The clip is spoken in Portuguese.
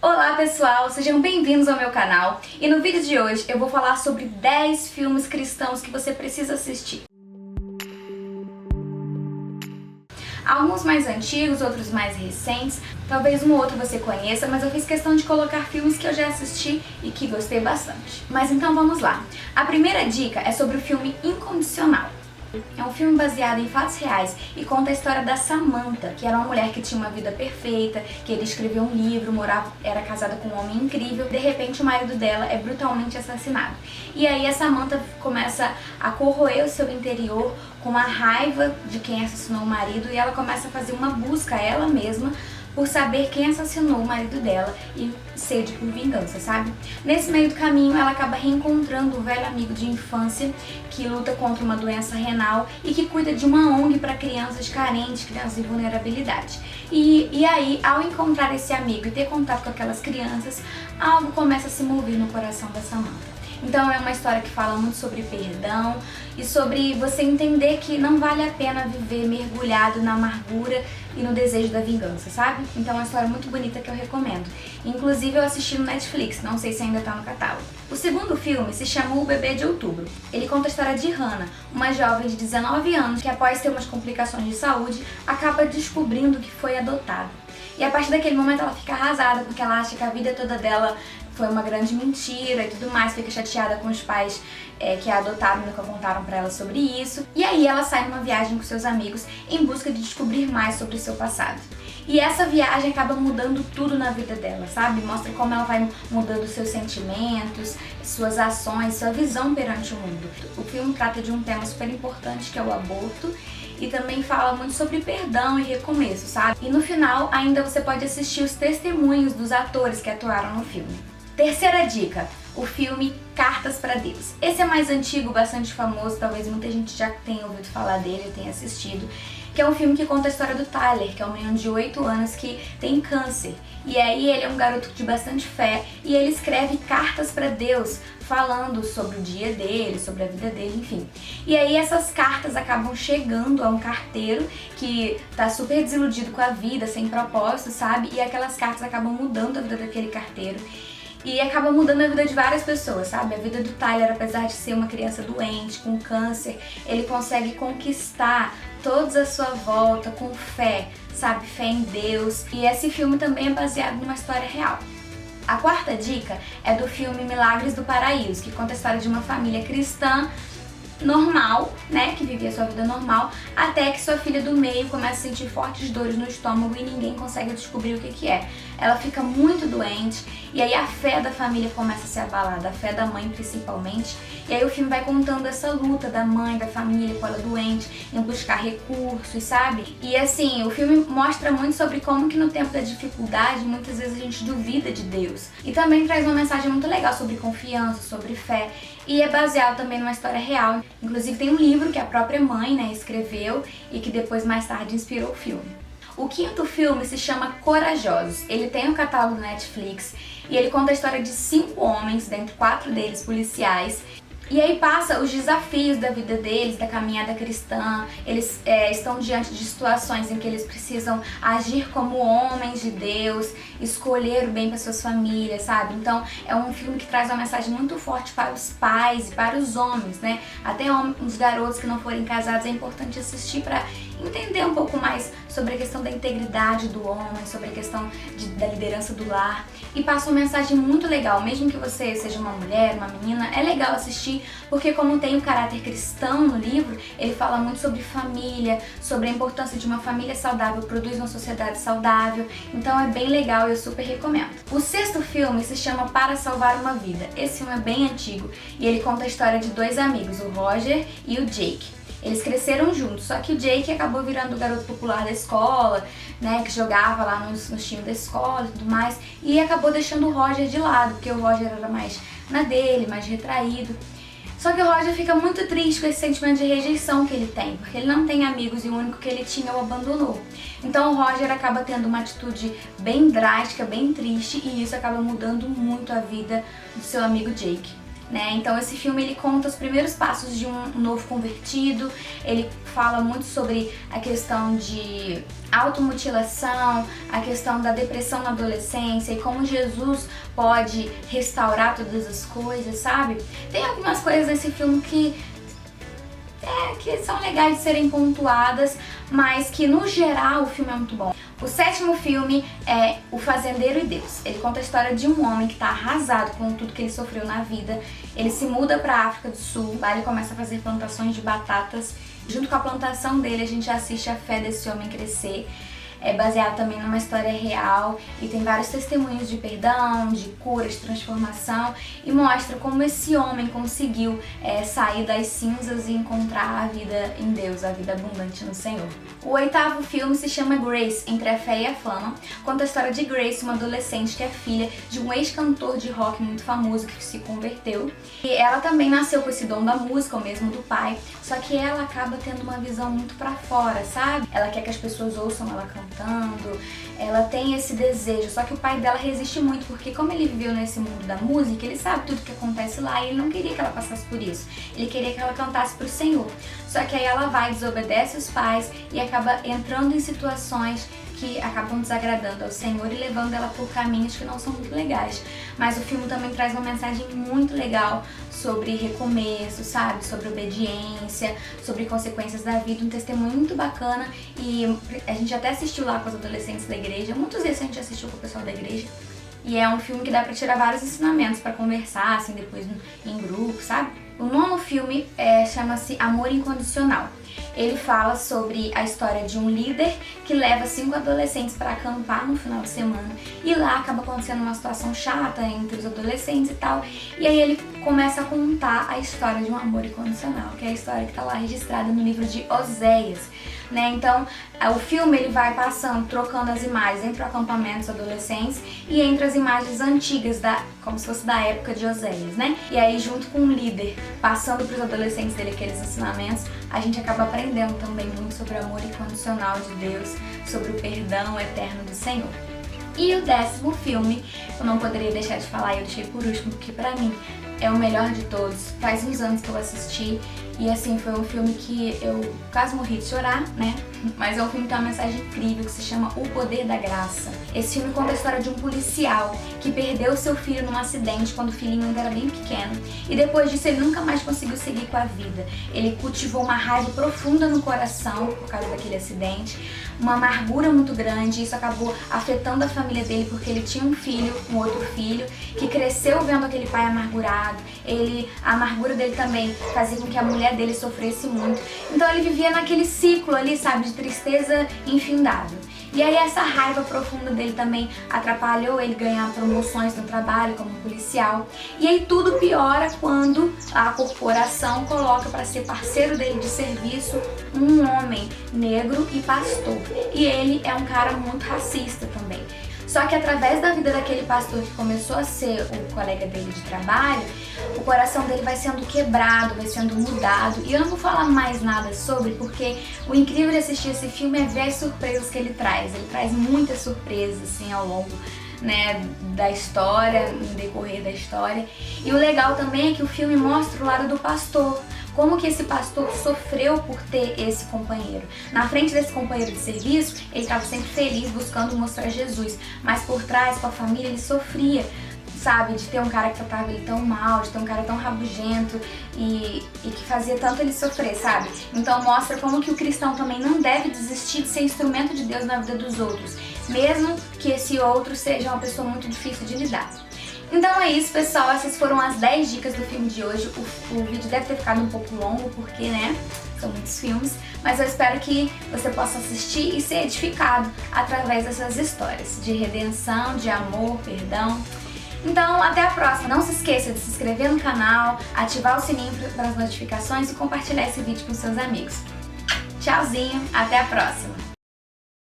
Olá pessoal, sejam bem-vindos ao meu canal e no vídeo de hoje eu vou falar sobre 10 filmes cristãos que você precisa assistir. Alguns mais antigos, outros mais recentes, talvez um ou outro você conheça, mas eu fiz questão de colocar filmes que eu já assisti e que gostei bastante. Mas então vamos lá. A primeira dica é sobre o filme Incondicional. É um filme baseado em fatos reais e conta a história da Samantha, que era uma mulher que tinha uma vida perfeita, que ele escreveu um livro, era casada com um homem incrível. De repente o marido dela é brutalmente assassinado. E aí a Samantha começa a corroer o seu interior com a raiva de quem assassinou o marido e ela começa a fazer uma busca a ela mesma por saber quem assassinou o marido dela e sede por vingança, sabe? Nesse meio do caminho, ela acaba reencontrando um velho amigo de infância que luta contra uma doença renal e que cuida de uma ONG para crianças carentes, crianças em vulnerabilidade. E aí, ao encontrar esse amigo e ter contato com aquelas crianças, algo começa a se mover no coração da Samantha. Então é uma história que fala muito sobre perdão e sobre você entender que não vale a pena viver mergulhado na amargura e no desejo da vingança, sabe? Então é uma história muito bonita que eu recomendo. Inclusive eu assisti no Netflix, não sei se ainda tá no catálogo. O segundo filme se chama O Bebê de Outubro. Ele conta a história de Hannah, uma jovem de 19 anos que após ter umas complicações de saúde, acaba descobrindo que foi adotada. E a partir daquele momento ela fica arrasada porque ela acha que a vida toda dela foi uma grande mentira e tudo mais, fica chateada com os pais que a adotaram e nunca contaram pra ela sobre isso. E aí ela sai numa viagem com seus amigos em busca de descobrir mais sobre o seu passado. E essa viagem acaba mudando tudo na vida dela, sabe? Mostra como ela vai mudando seus sentimentos, suas ações, sua visão perante o mundo. O filme trata de um tema super importante que é o aborto e também fala muito sobre perdão e recomeço, sabe? E no final ainda você pode assistir os testemunhos dos atores que atuaram no filme. Terceira dica, o filme Cartas para Deus. Esse é mais antigo, bastante famoso, talvez muita gente já tenha ouvido falar dele, tenha assistido, que é um filme que conta a história do Tyler, que é um menino de 8 anos que tem câncer. E aí ele é um garoto de bastante fé e ele escreve cartas para Deus, falando sobre o dia dele, sobre a vida dele, enfim. E aí essas cartas acabam chegando a um carteiro que tá super desiludido com a vida, sem propósito, sabe? E aquelas cartas acabam mudando a vida daquele carteiro. E acaba mudando a vida de várias pessoas, sabe? A vida do Tyler, apesar de ser uma criança doente, com câncer, ele consegue conquistar todos à sua volta com fé, sabe? Fé em Deus. E esse filme também é baseado numa história real. A quarta dica é do filme Milagres do Paraíso, que conta a história de uma família cristã normal, né, que vivia sua vida normal, até que sua filha do meio começa a sentir fortes dores no estômago e ninguém consegue descobrir o que é. Ela fica muito doente e aí a fé da família começa a ser abalada, a fé da mãe principalmente, e aí o filme vai contando essa luta da mãe, da família com ela doente, em buscar recursos, sabe? E assim, o filme mostra muito sobre como que no tempo da dificuldade, muitas vezes a gente duvida de Deus. E também traz uma mensagem muito legal sobre confiança, sobre fé, e é baseado também numa história real. Inclusive tem um livro que a própria mãe, né, escreveu e que depois mais tarde inspirou o filme. O quinto filme se chama Corajosos. Ele tem um catálogo no Netflix e ele conta a história de 5 homens, dentre 4 deles policiais. E aí passa os desafios da vida deles, da caminhada cristã. Eles estão diante de situações em que eles precisam agir como homens de Deus, escolher o bem para suas famílias, sabe? Então é um filme que traz uma mensagem muito forte para os pais e para os homens, né? Até os garotos que não forem casados é importante assistir para entender um pouco mais sobre a questão da integridade do homem, sobre a questão da liderança do lar. E passa uma mensagem muito legal, mesmo que você seja uma mulher, uma menina, é legal assistir, porque como tem o caráter cristão no livro, ele fala muito sobre família, sobre a importância de uma família saudável, produz uma sociedade saudável, então é bem legal e eu super recomendo. O sexto filme se chama Para Salvar uma Vida. Esse filme é bem antigo e ele conta a história de 2 amigos, o Roger e o Jake. Eles cresceram juntos, só que o Jake acabou virando o garoto popular da escola, né, que jogava lá nos times da escola e tudo mais, e acabou deixando o Roger de lado, porque o Roger era mais na dele, mais retraído. Só que o Roger fica muito triste com esse sentimento de rejeição que ele tem, porque ele não tem amigos e o único que ele tinha o abandonou. Então o Roger acaba tendo uma atitude bem drástica, bem triste, e isso acaba mudando muito a vida do seu amigo Jake. né? Então esse filme ele conta os primeiros passos de um novo convertido, ele fala muito sobre a questão de automutilação, a questão da depressão na adolescência e como Jesus pode restaurar todas as coisas, sabe? Tem algumas coisas nesse filme que são legais de serem pontuadas, mas que no geral o filme é muito bom. O 7º filme é O Fazendeiro e Deus. Ele conta a história de um homem que está arrasado com tudo que ele sofreu na vida. Ele se muda para a África do Sul, lá ele começa a fazer plantações de batatas. Junto com a plantação dele, a gente assiste a fé desse homem crescer. É baseado também numa história real e tem vários testemunhos de perdão, de cura, de transformação, e mostra como esse homem conseguiu sair das cinzas e encontrar a vida em Deus, a vida abundante no Senhor. O 8º filme se chama Grace, Entre a Fé e a Fama. Conta a história de Grace, uma adolescente que é filha de um ex-cantor de rock muito famoso que se converteu. E ela também nasceu com esse dom da música, o mesmo do pai, só que ela acaba tendo uma visão muito pra fora, sabe? Ela quer que as pessoas ouçam ela cantando, ela tem esse desejo, só que o pai dela resiste muito, porque como ele viveu nesse mundo da música, ele sabe tudo que acontece lá e ele não queria que ela passasse por isso. Ele queria que ela cantasse pro Senhor. Só que aí ela vai, desobedece os pais e acaba entrando em situações que acabam desagradando ao Senhor e levando ela por caminhos que não são muito legais. Mas o filme também traz uma mensagem muito legal sobre recomeço, sabe? Sobre obediência, sobre consequências da vida, um testemunho muito bacana. E a gente até assistiu lá com os adolescentes da igreja, muitos desses a gente assistiu com o pessoal da igreja. E é um filme que dá pra tirar vários ensinamentos pra conversar, assim, depois em grupo, sabe? O 9º filme chama-se Amor Incondicional. Ele fala sobre a história de um líder que leva 5 adolescentes para acampar no final de semana e lá acaba acontecendo uma situação chata entre os adolescentes e tal, e aí ele começa a contar a história de um amor incondicional, que é a história que está lá registrada no livro de Oséias, né? Então o filme ele vai passando, trocando as imagens entre o acampamento dos adolescentes e entre as imagens antigas, como se fosse da época de Oséias, né? E aí junto com o líder passando para os adolescentes dele aqueles ensinamentos, a gente acaba aprendendo também muito sobre o amor incondicional de Deus, sobre o perdão eterno do Senhor. E o 10º filme, eu não poderia deixar de falar, eu deixei por último, porque pra mim é o melhor de todos. Faz uns anos que eu assisti e assim, foi um filme que eu quase morri de chorar, né? Mas é um filme que tem uma mensagem incrível que se chama O Poder da Graça. Esse filme conta a história de um policial que perdeu seu filho num acidente quando o filhinho ainda era bem pequeno. E depois disso ele nunca mais conseguiu seguir com a vida. Ele cultivou uma raiva profunda no coração por causa daquele acidente, uma amargura muito grande, e isso acabou afetando a família dele porque ele tinha um outro filho, que cresceu vendo aquele pai amargurado. A amargura dele também fazia com que a mulher dele sofresse muito. Então ele vivia naquele ciclo ali, sabe, de tristeza infindável. E aí essa raiva profunda dele também atrapalhou ele ganhar promoções no trabalho como policial. E aí tudo piora quando a corporação coloca para ser parceiro dele de serviço um homem negro e pastor. E ele é um cara muito racista também. Só que através da vida daquele pastor que começou a ser o colega dele de trabalho, o coração dele vai sendo quebrado, vai sendo mudado. E eu não vou falar mais nada sobre, porque o incrível de assistir esse filme é ver as surpresas que ele traz. Ele traz muitas surpresas assim ao longo, né, da história, no decorrer da história. E o legal também é que o filme mostra o lado do pastor. Como que esse pastor sofreu por ter esse companheiro. Na frente desse companheiro de serviço, ele estava sempre feliz, buscando mostrar Jesus. Mas por trás, com a família, ele sofria, sabe? De ter um cara que tratava ele tão mal, de ter um cara tão rabugento e que fazia tanto ele sofrer, sabe? Então mostra como que o cristão também não deve desistir de ser instrumento de Deus na vida dos outros, mesmo que esse outro seja uma pessoa muito difícil de lidar. Então é isso, pessoal, essas foram as 10 dicas do filme de hoje. O vídeo deve ter ficado um pouco longo porque, né, são muitos filmes, mas eu espero que você possa assistir e ser edificado através dessas histórias de redenção, de amor, perdão. Então, até a próxima. Não se esqueça de se inscrever no canal, ativar o sininho para as notificações e compartilhar esse vídeo com seus amigos. Tchauzinho, até a próxima!